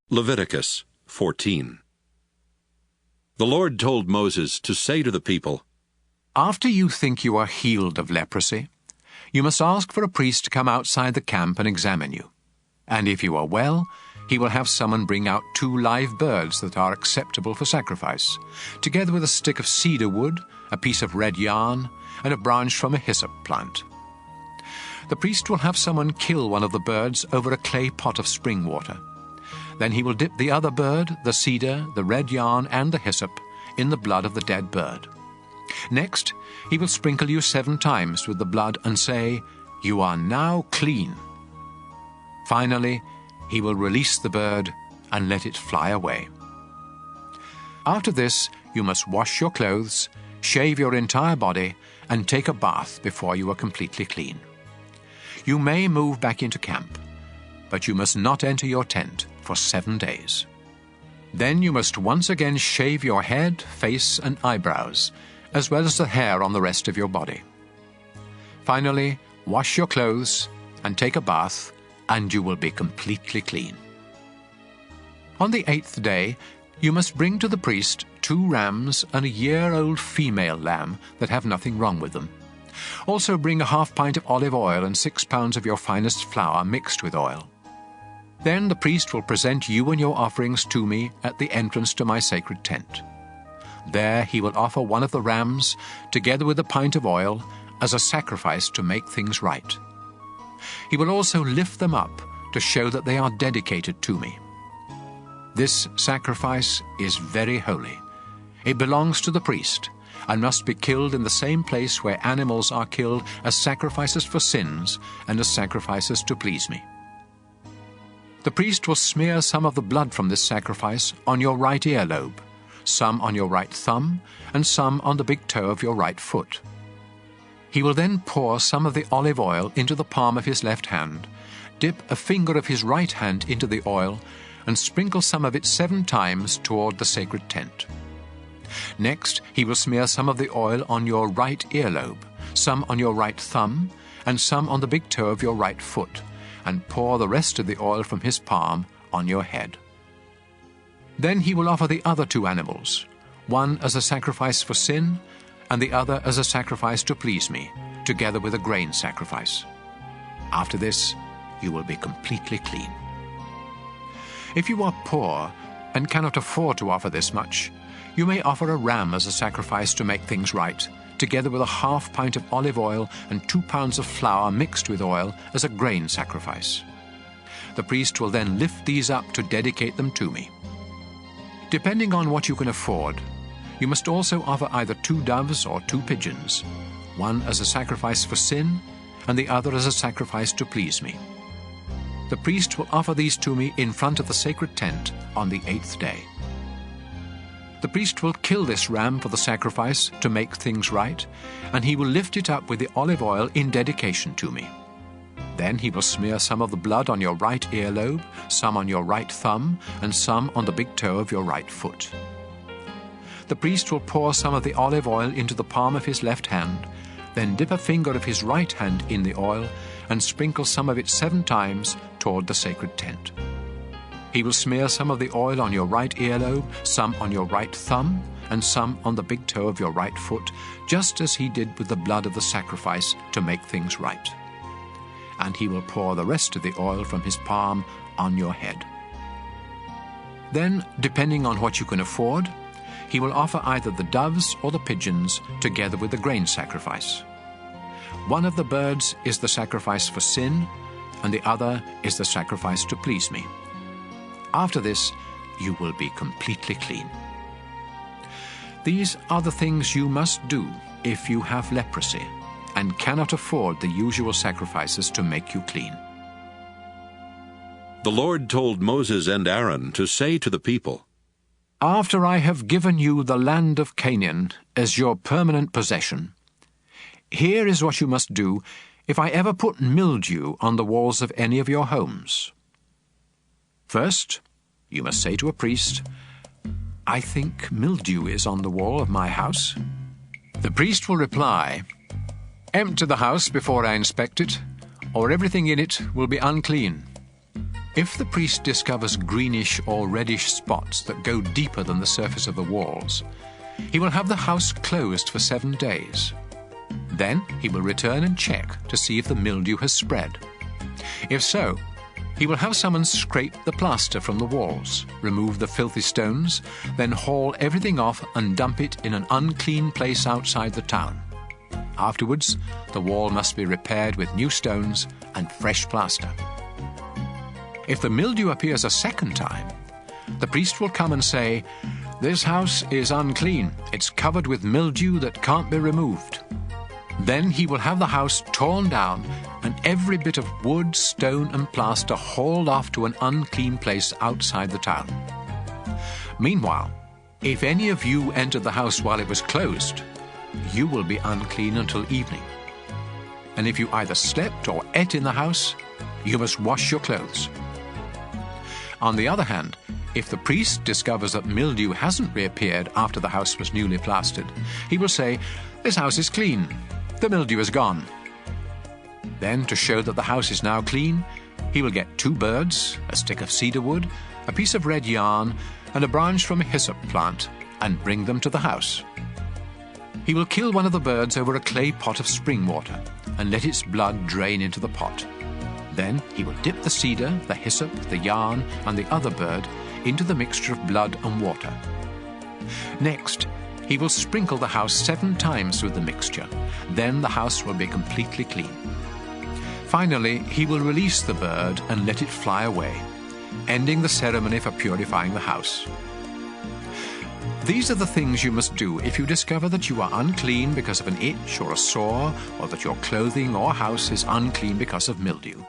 Leviticus 14. The Lord told Moses to say to the people, After you think you are healed of leprosy, you must ask for a priest to come outside the camp and examine you. And if you are well, he will have someone bring out 2 live birds that are acceptable for sacrifice, together with a stick of cedar wood, a piece of red yarn, and a branch from a hyssop plant. The priest will have someone kill one of the birds over a clay pot of spring water. Then he will dip the other bird, the cedar, the red yarn, and the hyssop in the blood of the dead bird. Next, he will sprinkle you 7 times with the blood and say, "You are now clean." Finally, he will release the bird and let it fly away. After this, you must wash your clothes, shave your entire body, and take a bath before you are completely clean. You may move back into camp, but you must not enter your tent for 7 days. Then you must once again shave your head, face, and eyebrows, as well as the hair on the rest of your body. Finally, wash your clothes and take a bath, and you will be completely clean. On the 8th day, you must bring to the priest 2 rams and a year-old female lamb that have nothing wrong with them. Also bring a ½ pint of olive oil and 6 pounds of your finest flour mixed with oil. Then the priest will present you and your offerings to me at the entrance to my sacred tent. There he will offer one of the rams, together with a pint of oil, as a sacrifice to make things right. He will also lift them up to show that they are dedicated to me. This sacrifice is very holy. It belongs to the priest and must be killed in the same place where animals are killed as sacrifices for sins and as sacrifices to please me. The priest will smear some of the blood from this sacrifice on your right earlobe, some on your right thumb, and some on the big toe of your right foot. He will then pour some of the olive oil into the palm of his left hand, dip a finger of his right hand into the oil, and sprinkle some of it 7 times toward the sacred tent. Next, he will smear some of the oil on your right earlobe, some on your right thumb, and some on the big toe of your right foot, and pour the rest of the oil from his palm on your head. Then he will offer the other 2 animals, one as a sacrifice for sin, and the other as a sacrifice to please me, together with a grain sacrifice. After this, you will be completely clean. If you are poor and cannot afford to offer this much, you may offer a ram as a sacrifice to make things right, together with a ½ pint of olive oil and 2 pounds of flour mixed with oil as a grain sacrifice. The priest will then lift these up to dedicate them to me. Depending on what you can afford, you must also offer either 2 doves or 2 pigeons, one as a sacrifice for sin and the other as a sacrifice to please me. The priest will offer these to me in front of the sacred tent on the 8th day. The priest will kill this ram for the sacrifice to make things right, and he will lift it up with the olive oil in dedication to me. Then he will smear some of the blood on your right earlobe, some on your right thumb, and some on the big toe of your right foot. The priest will pour some of the olive oil into the palm of his left hand, then dip a finger of his right hand in the oil and sprinkle some of it 7 times toward the sacred tent. He will smear some of the oil on your right earlobe, some on your right thumb, and some on the big toe of your right foot, just as he did with the blood of the sacrifice to make things right. And he will pour the rest of the oil from his palm on your head. Then, depending on what you can afford, he will offer either the doves or the pigeons together with the grain sacrifice. One of the birds is the sacrifice for sin, and the other is the sacrifice to please me. After this, you will be completely clean. These are the things you must do if you have leprosy and cannot afford the usual sacrifices to make you clean. The Lord told Moses and Aaron to say to the people, After I have given you the land of Canaan as your permanent possession, here is what you must do if I ever put mildew on the walls of any of your homes. First, you must say to a priest, I think mildew is on the wall of my house. The priest will reply, Empty the house before I inspect it, or everything in it will be unclean. If the priest discovers greenish or reddish spots that go deeper than the surface of the walls, he will have the house closed for 7 days. Then he will return and check to see if the mildew has spread. If so, he will have someone scrape the plaster from the walls, remove the filthy stones, then haul everything off and dump it in an unclean place outside the town. Afterwards, the wall must be repaired with new stones and fresh plaster. If the mildew appears a second time, the priest will come and say, "This house is unclean. It's covered with mildew that can't be removed." Then he will have the house torn down and every bit of wood, stone and plaster hauled off to an unclean place outside the town. Meanwhile, if any of you entered the house while it was closed, you will be unclean until evening. And if you either slept or ate in the house, you must wash your clothes. On the other hand, if the priest discovers that mildew hasn't reappeared after the house was newly plastered, he will say, "This house is clean. The mildew is gone." Then, to show that the house is now clean, he will get 2 birds, a stick of cedar wood, a piece of red yarn, and a branch from a hyssop plant, and bring them to the house. He will kill one of the birds over a clay pot of spring water, and let its blood drain into the pot. Then he will dip the cedar, the hyssop, the yarn, and the other bird into the mixture of blood and water. Next, he will sprinkle the house 7 times with the mixture. Then the house will be completely clean. Finally, he will release the bird and let it fly away, ending the ceremony for purifying the house. These are the things you must do if you discover that you are unclean because of an itch or a sore, or that your clothing or house is unclean because of mildew.